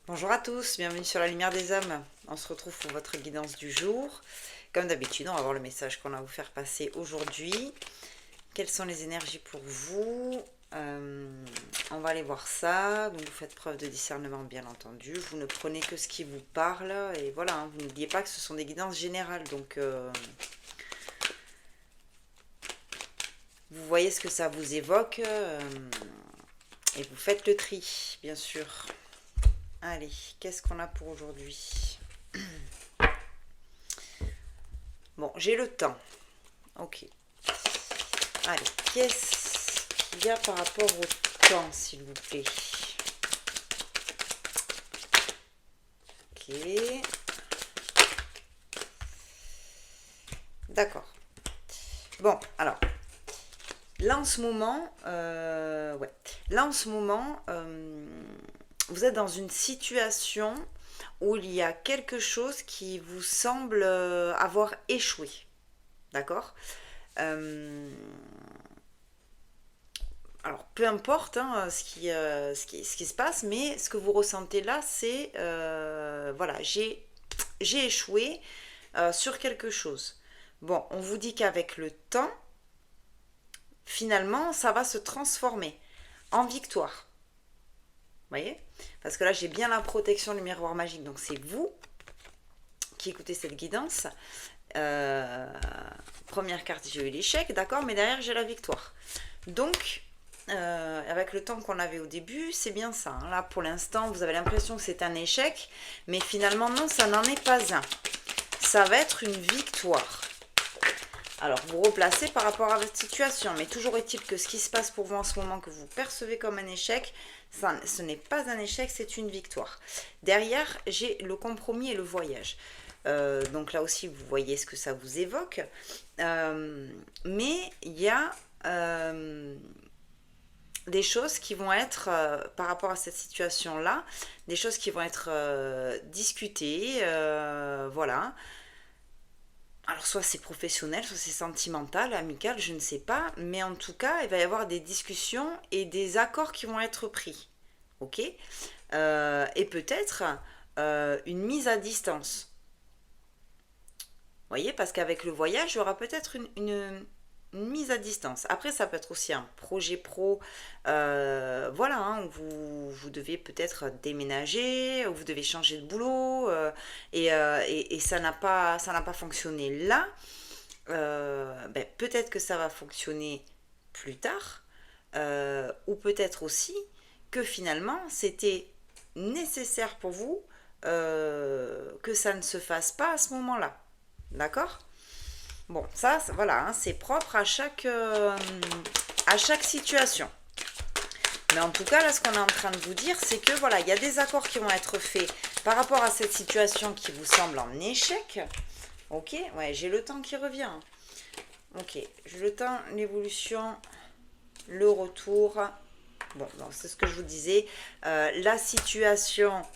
Bonjour à tous, bienvenue sur la lumière des hommes. On se retrouve pour votre guidance du jour. Comme d'habitude, on va voir le message qu'on a à vous faire passer aujourd'hui. Quelles sont les énergies pour vous? On va aller voir ça. Donc vous faites preuve de discernement, bien entendu. Vous ne prenez que ce qui vous parle. Et voilà, hein, vous n'oubliez pas que ce sont des guidances générales. Donc vous voyez ce que ça vous évoque. Et vous faites le tri, bien sûr. Allez, qu'est-ce qu'on a pour aujourd'hui? Bon, j'ai le temps. Ok. Allez, qu'est-ce qu'il y a par rapport au temps, s'il vous plaît? Ok. D'accord. Bon, alors, là en ce moment, ouais. Là en ce moment, vous êtes dans une situation où il y a quelque chose qui vous semble avoir échoué. D'accord. Alors, peu importe hein, ce qui se passe, mais ce que vous ressentez là, c'est voilà, j'ai échoué sur quelque chose. Bon, on vous dit qu'avec le temps, finalement, ça va se transformer en victoire. Vous voyez? Parce que là, j'ai bien la protection du miroir magique. Donc, c'est vous qui écoutez cette guidance. Euh, Première carte, j'ai eu l'échec, d'accord, mais derrière, j'ai la victoire. Donc, avec le temps qu'on avait au début, c'est bien ça. Hein. Là, pour l'instant, vous avez l'impression que c'est un échec, mais finalement, non, ça n'en est pas un. Ça va être une victoire. Alors, vous replacez par rapport à votre situation, mais toujours est-il que ce qui se passe pour vous en ce moment, que vous percevez comme un échec, ça, ce n'est pas un échec, c'est une victoire. Derrière, j'ai le compromis et le voyage. Donc là aussi, vous voyez ce que ça vous évoque. Mais il y a des choses qui vont être, par rapport à cette situation-là, des choses qui vont être discutées, voilà. Alors soit c'est professionnel, soit c'est sentimental, amical, je ne sais pas, mais en tout cas, il va y avoir des discussions et des accords qui vont être pris, ok. Et peut-être une mise à distance. Vous voyez, parce qu'avec le voyage, il y aura peut-être une mise à distance. Après, ça peut être aussi un projet pro, voilà, hein, où vous devez peut-être déménager, où vous devez changer de boulot, et ça n'a pas fonctionné là. Ben, peut-être que ça va fonctionner plus tard, ou peut-être aussi que finalement, c'était nécessaire pour vous que ça ne se fasse pas à ce moment-là. D'accord. Bon, ça, voilà, hein, c'est propre à chaque situation. Mais en tout cas, là, ce qu'on est en train de vous dire, c'est que voilà, il y a des accords qui vont être faits par rapport à cette situation qui vous semble en échec. Ok, ouais, j'ai le temps qui revient. Ok, j'ai le temps, l'évolution, le retour. Bon, c'est ce que je vous disais. La situation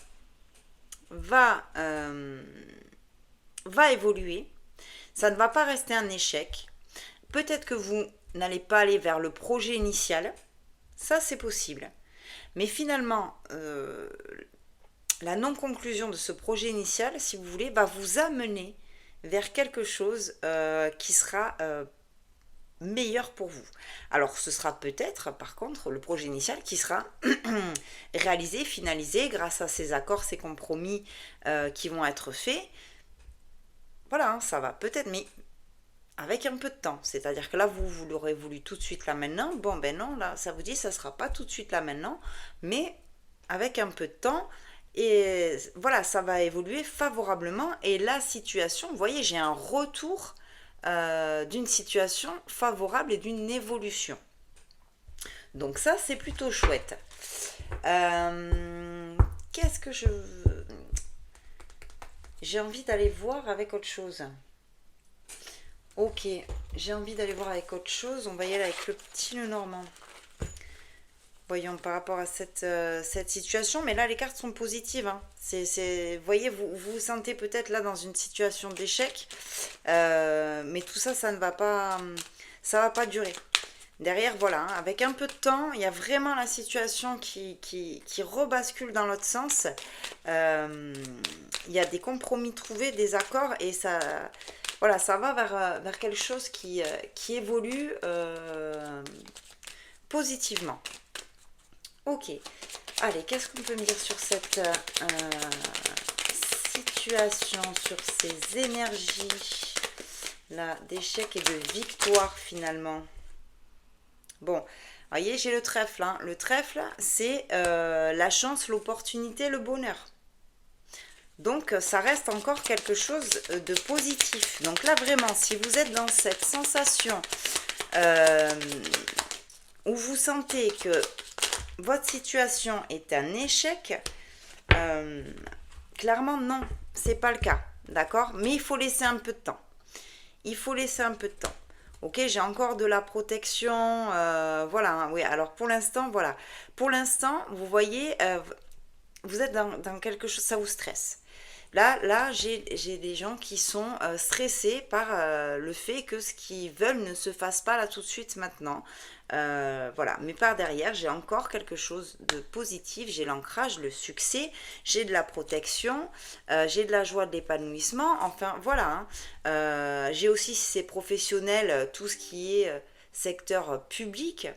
va évoluer. Ça ne va pas rester un échec. Peut-être que vous n'allez pas aller vers le projet initial. Ça, c'est possible. Mais finalement, la non-conclusion de ce projet initial, si vous voulez, va vous amener vers quelque chose qui sera meilleur pour vous. Alors, ce sera peut-être, par contre, le projet initial qui sera réalisé, finalisé grâce à ces accords, ces compromis qui vont être faits. Voilà, hein, ça va peut-être, mais avec un peu de temps. C'est-à-dire que là, vous l'aurez voulu tout de suite là maintenant. Bon, ben non, là, ça vous dit, ça ne sera pas tout de suite là maintenant, mais avec un peu de temps. Et voilà, ça va évoluer favorablement. Et la situation, vous voyez, j'ai un retour d'une situation favorable et d'une évolution. Donc ça, c'est plutôt chouette. Qu'est-ce que je... J'ai envie d'aller voir avec autre chose. Ok, j'ai envie d'aller voir avec autre chose. On va y aller avec le petit nœud normand. Voyons par rapport à cette situation. Mais là, les cartes sont positives. Hein. Vous voyez, vous vous sentez peut-être là dans une situation d'échec. Mais tout ça, ça ne va pas, ça va pas durer. Derrière, voilà, hein, avec un peu de temps, il y a vraiment la situation qui rebascule dans l'autre sens. Euh, il y a des compromis trouvés, des accords, et ça, voilà, ça va vers quelque chose qui évolue positivement. Ok. Allez, qu'est-ce qu'on peut me dire sur cette situation, sur ces énergies là, d'échec et de victoire finalement? Bon, voyez, j'ai le trèfle, hein. Le trèfle, c'est la chance, l'opportunité, le bonheur. Donc, ça reste encore quelque chose de positif. Donc là, vraiment, si vous êtes dans cette sensation euh, où vous sentez que votre situation est un échec, euh, clairement, non, c'est pas le cas. D'accord? Mais il faut laisser un peu de temps. Il faut laisser un peu de temps. Ok, j'ai encore de la protection. Voilà, hein, oui. Alors pour l'instant, voilà. Pour l'instant, vous voyez, vous êtes dans quelque chose, ça vous stresse. Là j'ai des gens qui sont stressés par le fait que ce qu'ils veulent ne se fasse pas là tout de suite maintenant. Voilà, mais par derrière, j'ai encore quelque chose de positif. J'ai l'ancrage, le succès, j'ai de la protection, j'ai de la joie, de l'épanouissement. Enfin, voilà, hein. J'ai aussi, si c'est professionnel, tout ce qui est secteur public.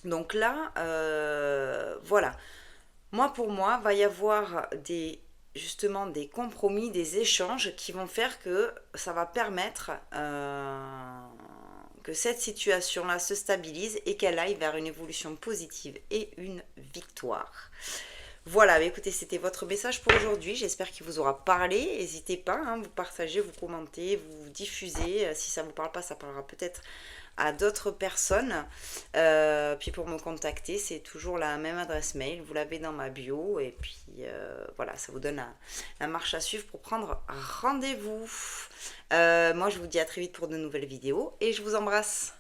Donc là, voilà. Moi, pour moi, va y avoir justement des compromis, des échanges qui vont faire que ça va permettre que cette situation-là se stabilise et qu'elle aille vers une évolution positive et une victoire. Voilà, écoutez, c'était votre message pour aujourd'hui. J'espère qu'il vous aura parlé. N'hésitez pas, hein, vous partagez, vous commentez, vous diffusez. Si ça ne vous parle pas, ça parlera peut-être à d'autres personnes. Puis pour me contacter, c'est toujours la même adresse mail. Vous l'avez dans ma bio. Et puis voilà, ça vous donne la marche à suivre pour prendre rendez-vous. Moi, je vous dis à très vite pour de nouvelles vidéos. Et je vous embrasse.